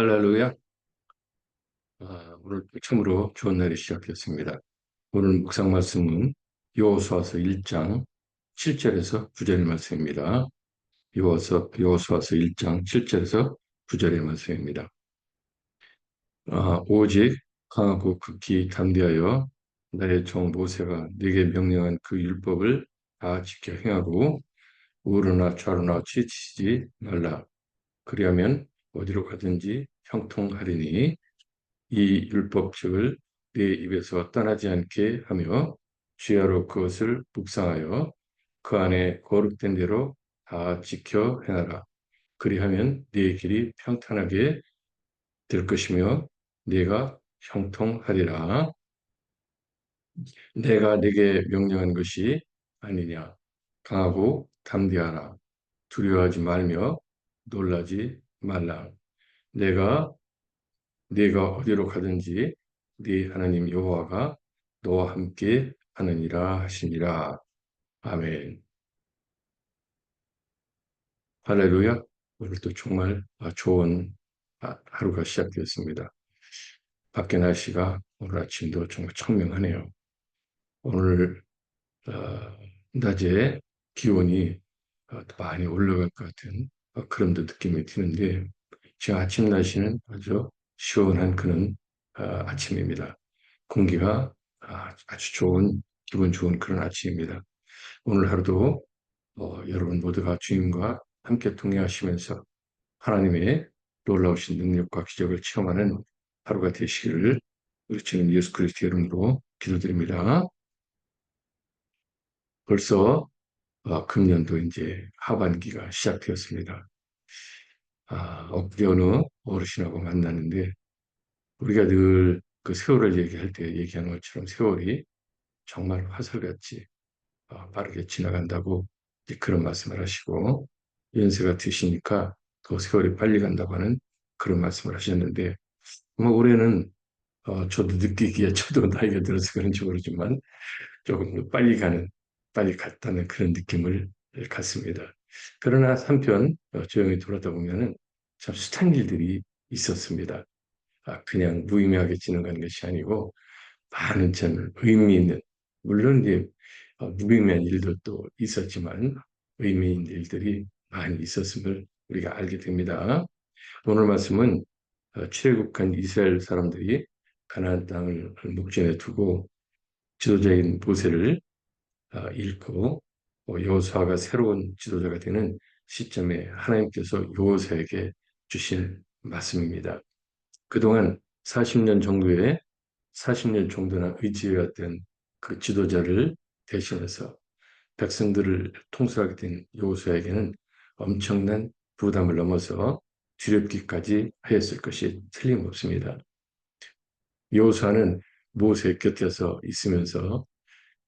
할렐루야. 오늘 처음으로 좋은 날이 시작됐습니다. 오늘 묵상 말씀은 여호수아서 1장 7절에서 9절의 말씀입니다. 여호수아서 1장 7절에서 9절의 말씀입니다. 오직 강하고 극히 담대하여 나의 종 모세가 네게 명령한 그 율법을 다 지켜 행하고 우러나 좌로나 치치지 말라. 그리하면 어디로 가든지 형통하리니 이 율법책을 네 입에서 떠나지 않게 하며 주야로 그것을 묵상하여 그 안에 거룩된 대로 다 지켜 행하라. 그리하면 네 길이 평탄하게 될 것이며 네가 형통하리라. 내가 네게 명령한 것이 아니냐. 강하고 담대하라. 두려워하지 말며 놀라지 말라. 내가 네가 어디로 가든지 네 하나님 여호와가 너와 함께 하느니라 하시니라. 아멘. 할렐루야. 오늘도 정말 좋은 하루가 시작되었습니다. 밖에 날씨가 오늘 아침도 정말 청명하네요. 오늘 낮에 기온이 많이 올라갈 것 같은 그런 느낌이 드는데 지금 아침 날씨는 아주 시원한 그런 아침입니다. 공기가 아주 좋은, 기분 좋은 그런 아침입니다. 오늘 하루도 여러분 모두가 주님과 함께 동행하시면서 하나님의 놀라우신 능력과 기적을 체험하는 하루가 되시기를 우리 주님 예수 그리스도 이름으로 기도드립니다. 벌써 금년도 이제 하반기가 시작되었습니다. 엊그제 어느 어르신하고 만났는데 우리가 늘 그 세월을 얘기할 때 얘기하는 것처럼 세월이 정말 화살같이 빠르게 지나간다고 이제 그런 말씀을 하시고 연세가 드시니까 더 세월이 빨리 간다고 하는 그런 말씀을 하셨는데 뭐 올해는 저도 느끼기에 저도 나이가 들어서 그런지 모르지만 조금 더 빨리 갔다는 그런 느낌을 갖습니다. 그러나 한편 조용히 돌아다 보면은 참 숱한 일들이 있었습니다. 그냥 무의미하게 지나가는 것이 아니고 많은 참 의미 있는, 물론 이제 무의미한 일들도 있었지만 의미 있는 일들이 많이 있었음을 우리가 알게 됩니다. 오늘 말씀은 출애굽한 이스라엘 사람들이 가나안 땅을 목전에 두고 지도자인 모세를 잃고 여호수아가 새로운 지도자가 되는 시점에 하나님께서 여호수아에게 주신 말씀입니다. 그동안 40년 정도나 의지해왔던 그 지도자를 대신해서 백성들을 통솔하게 된 여호수아에게는 엄청난 부담을 넘어서 두렵기까지 하였을 것이 틀림없습니다. 여호수아는 모세 곁에서 있으면서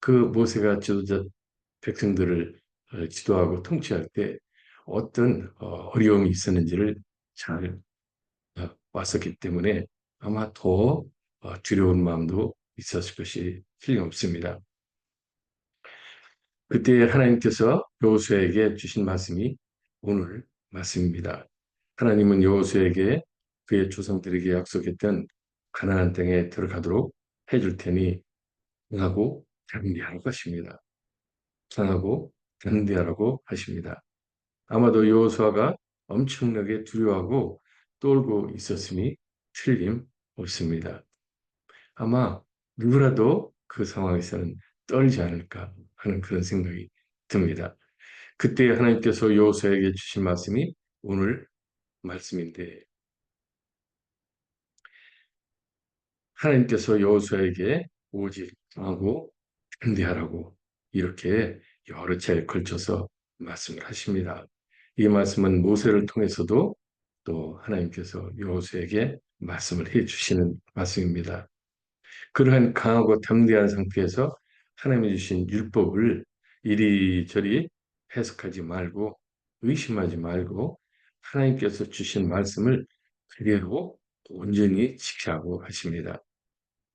그 모세가 지도자 백성들을 지도하고 통치할 때 어떤 어려움이 있었는지를 잘 왔었기 때문에 아마 더 두려운 마음도 있었을 것이 틀림없습니다. 그때 하나님께서 여호수아에게 주신 말씀이 오늘 말씀입니다. 하나님은 여호수아에게 그의 조상들에게 약속했던 가나안 땅에 들어가도록 해줄 테니 강하고 담대하라고 하십니다. 강하고 담대하라고 하십니다. 아마도 여호수아가 엄청나게 두려워하고 떨고 있었음이 틀림없습니다. 아마 누구라도 그 상황에서는 떨지 않을까 하는 그런 생각이 듭니다. 그때 하나님께서 여호수아에게 주신 말씀이 오늘 말씀인데 하나님께서 여호수아에게 오직 강하고 담대하라고 이렇게 여러 차례 걸쳐서 말씀을 하십니다. 이 말씀은 모세를 통해서도 또 하나님께서 여호수아에게 말씀을 해 주시는 말씀입니다. 그러한 강하고 담대한 상태에서 하나님이 주신 율법을 이리저리 해석하지 말고 의심하지 말고 하나님께서 주신 말씀을 그대로 온전히 지키라고 하십니다.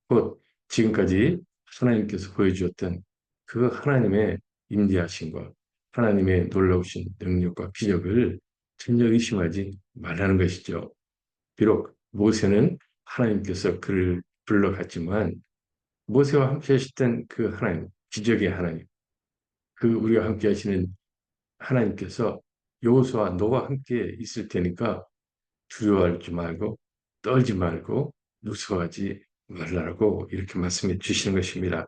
곧 지금까지 하나님께서 보여주었던 그 하나님의 임재하심과 하나님의 놀라우신 능력과 기적을 전혀 의심하지 말라는 것이죠. 비록 모세는 하나님께서 그를 불러갔지만 모세와 함께 하셨던 그 하나님, 기적의 하나님, 그 우리와 함께 하시는 하나님께서 여호수아 너와 함께 있을 테니까 두려워하지 말고 떨지 말고 무서워하지 말라고 이렇게 말씀해 주시는 것입니다.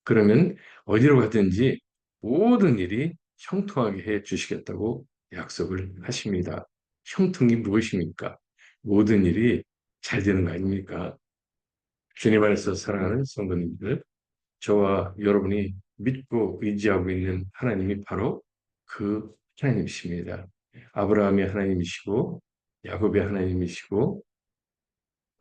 그러면 어디로 가든지 모든 일이 형통하게 해 주시겠다고 약속을 하십니다. 형통이 무엇입니까? 모든 일이 잘 되는 거 아닙니까? 주님 안에서 사랑하는 성도님들, 저와 여러분이 믿고 의지하고 있는 하나님이 바로 그 하나님이십니다. 아브라함의 하나님이시고 야곱의 하나님이시고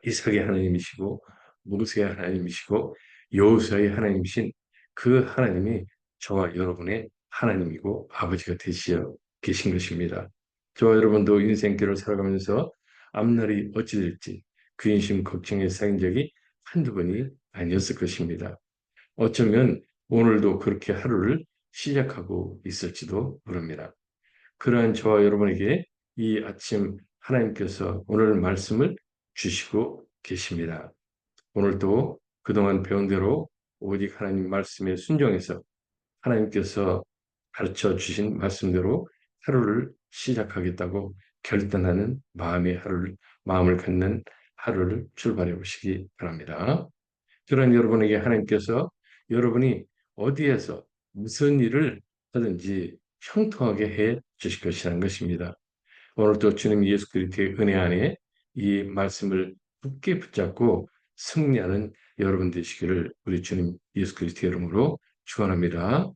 이삭의 하나님이시고 모세의 하나님이시고 여호수아의 하나님이신 그 하나님이 저와 여러분의 하나님이고 아버지가 되시어 계신 것입니다. 저와 여러분도 인생길을 살아가면서 앞날이 어찌 될지 근심 걱정에 쌓인 적이 한두 번이 아니었을 것입니다. 어쩌면 오늘도 그렇게 하루를 시작하고 있을지도 모릅니다. 그러한 저와 여러분에게 이 아침 하나님께서 오늘 말씀을 주시고 계십니다. 오늘도 그동안 배운 대로 오직 하나님 말씀에 순종해서 하나님께서 가르쳐 주신 말씀대로 하루를 시작하겠다고 결단하는 마음을 갖는 하루를 출발해 보시기 바랍니다. 그런 여러분에게 하나님께서 여러분이 어디에서 무슨 일을 하든지 형통하게 해 주실 것이라는 것입니다. 오늘도 주님 예수 그리스도의 은혜 안에 이 말씀을 굳게 붙잡고 승리하는 여러분 되시기를 우리 주님 예수 그리스도의 이름으로 축원합니다.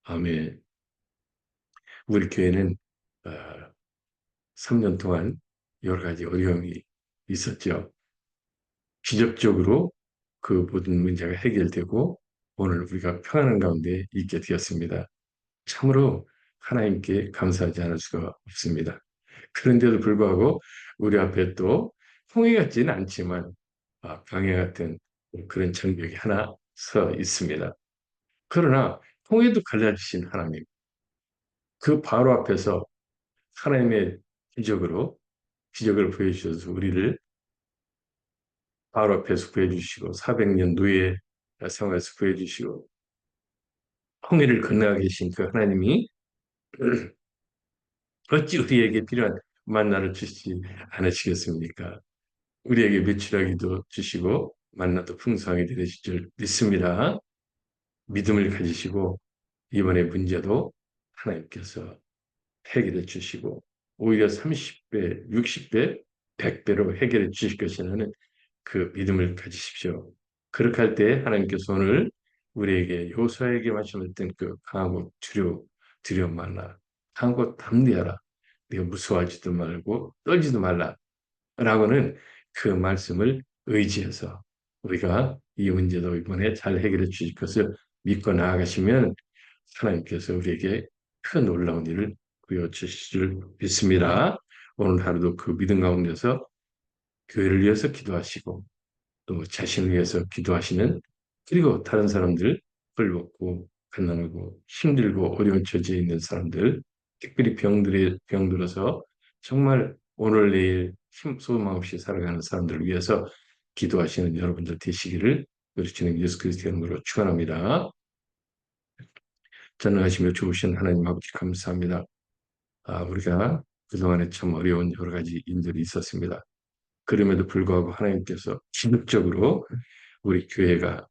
아멘. 우리 교회는 3년 동안 여러 가지 어려움이 있었죠. 기적적으로 그 모든 문제가 해결되고 오늘 우리가 평안한 가운데 있게 되었습니다. 참으로 하나님께 감사하지 않을 수가 없습니다. 그런데도 불구하고 우리 앞에 또 홍해 같지는 않지만 강해 같은 그런 장벽이 하나 서 있습니다. 그러나 홍해도 갈라지신 하나님, 그 바로 앞에서 하나님의 기적을 보여주셔서 우리를 바로 앞에서 구해주시고 400년 노예 생활에서 구해주시고 홍해를 건너가 계신 그 하나님이 어찌 우리에게 필요한 만나를 주시지 않으시겠습니까? 우리에게 메추라기도 주시고 만나도 풍성하게 되실 줄 믿습니다. 믿음을 가지시고 이번에 문제도 하나님께서 해결해 주시고 오히려 30배, 60배, 100배로 해결해 주실 것이라는 그 믿음을 가지십시오. 그렇게 할 때 하나님께서 오늘 우리에게 요수아에게 말씀했던 그 강하고 두려움 말라. 강하고 담대하라. 네가 무서워하지도 말고 떨지도 말라. 라고는 그 말씀을 의지해서 우리가 이 문제도 이번에 잘 해결해 주실 것을 믿고 나아가시면 하나님께서 우리에게 큰 놀라운 일을 보여주실 줄 믿습니다. 오늘 하루도 그 믿음 가운데서 교회를 위해서 기도하시고 또 자신을 위해서 기도하시는 그리고 다른 사람들 헐벗고 가난하고 힘들고 어려운 처지에 있는 사람들 특별히 병들어서 정말 오늘 내일 소망 없이 살아가는 사람들을 위해서 기도하시는 여러분들 되시기를 우리 주님 예수 그리스도의 이름으로 축원합니다. 전능하시며 좋으신 하나님 아버지 감사합니다. 우리가 그동안에 참 어려운 여러 가지 일들이 있었습니다. 그럼에도 불구하고 하나님께서 기적적으로 우리 교회가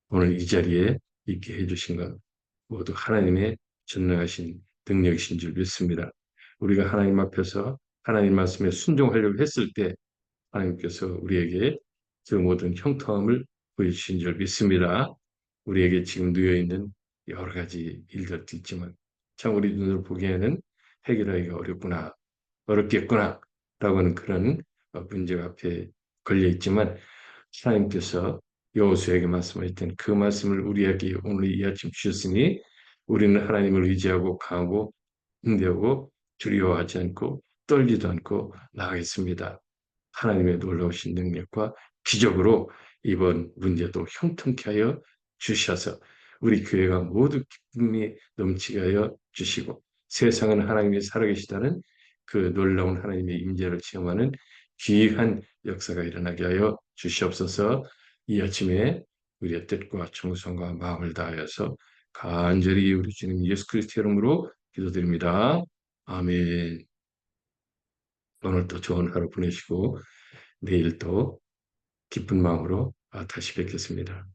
오늘 이 자리에 있게 해주신 것 모두 하나님의 전능하신 능력이신 줄 믿습니다. 우리가 하나님 앞에서 하나님 말씀에 순종하려고 했을 때 하나님께서 우리에게 그 모든 형통함을 보여주신 줄 믿습니다. 우리에게 지금 놓여있는 여러 가지 일들도 있지만 참 우리 눈으로 보기에는 해결하기가 어렵겠구나 라고 하는 그런 문제가 앞에 걸려있지만 하나님께서 여호수아에게 말씀하셨던 그 말씀을 우리에게 오늘 이 아침 주셨으니 우리는 하나님을 의지하고 강하고 힘대하고 두려워하지 않고 떨리도 않고 나아가겠습니다. 하나님의 놀라우신 능력과 기적으로 이번 문제도 형통케 하여 주셔서 우리 교회가 모두 기쁨이 넘치게 하여 주시고 세상은 하나님이 살아계시다는 그 놀라운 하나님의 임재를 체험하는 귀한 역사가 일어나게 하여 주시옵소서. 이 아침에 우리의 뜻과 정성과 마음을 다하여서 간절히 우리 주님 예수 그리스도 이름으로 기도드립니다. 아멘. 오늘 또 좋은 하루 보내시고 내일 또 기쁜 마음으로 다시 뵙겠습니다.